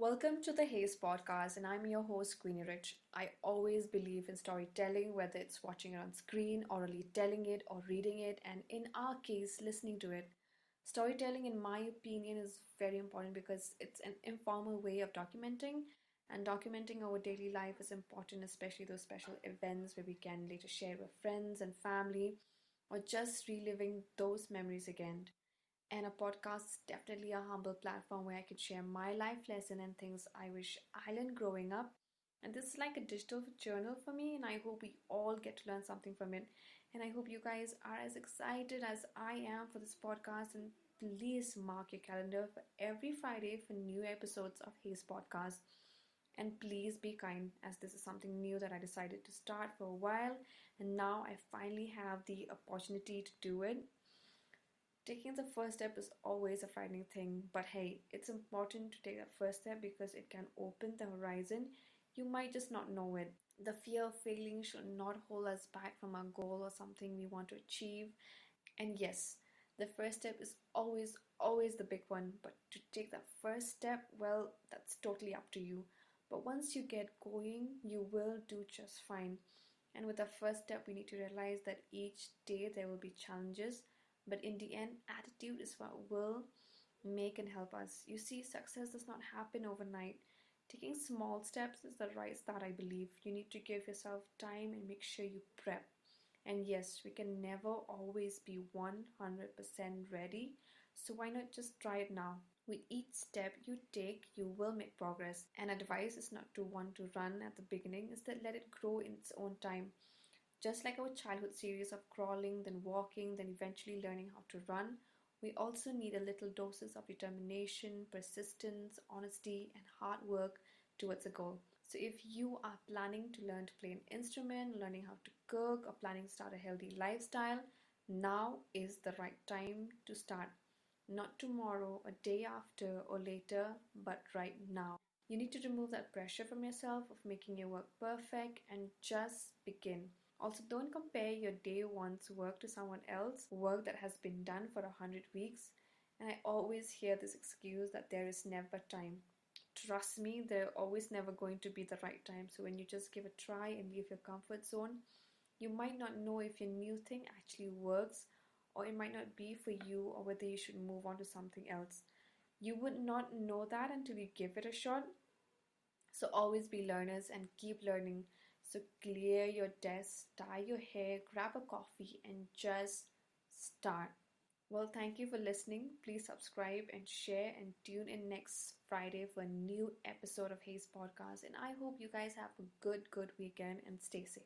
Welcome to the Haze podcast, and I'm your host, Queenie Rich. I always believe in storytelling, whether it's watching it on screen, orally telling it, or reading it, and in our case, listening to it. Storytelling, in my opinion, is very important because it's an informal way of documenting, and documenting our daily life is important, especially those special events where we can later share with friends and family, or just reliving those memories again. And a podcast is definitely a humble platform where I can share my life lesson and things I wish I learned growing up. And this is like a digital journal for me, and I hope we all get to learn something from it. And I hope you guys are as excited as I am for this podcast. And please mark your calendar for every Friday for new episodes of His Podcast. And please be kind, as this is something new that I decided to start for a while, and now I finally have the opportunity to do it. Taking the first step is always a frightening thing, but hey, it's important to take that first step because it can open the horizon. You might just not know it. The fear of failing should not hold us back from our goal or something we want to achieve. And yes, the first step is always the big one, but to take that first step, well, that's totally up to you. But once you get going, you will do just fine. And with the first step, we need to realize that each day there will be challenges, but in the end, attitude is what will make and help us. You see, success does not happen overnight. Taking small steps is the right start, I believe. You need to give yourself time and make sure you prep. And yes, we can never always be 100% ready, so why not just try it now? With each step you take, you will make progress. And advice is not to want to run at the beginning, instead let it grow in its own time. Just like our childhood series of crawling, then walking, then eventually learning how to run, we also need a little doses of determination, persistence, honesty, and hard work towards a goal. So if you are planning to learn to play an instrument, learning how to cook, or planning to start a healthy lifestyle, now is the right time to start. Not tomorrow, a day after, or later, but right now. You need to remove that pressure from yourself of making your work perfect and just begin. Also, don't compare your day one's work to someone else's work that has been done for 100 weeks. And I always hear this excuse that there is never time. Trust me, there always never going to be the right time. So when you just give a try and leave your comfort zone, you might not know if your new thing actually works, or it might not be for you, or whether you should move on to something else. You would not know that until you give it a shot. So always be learners and keep learning. So clear your desk, dye your hair, grab a coffee, and just start. Well, thank you for listening. Please subscribe and share and tune in next Friday for a new episode of Hayes Podcast. And I hope you guys have a good weekend and stay safe.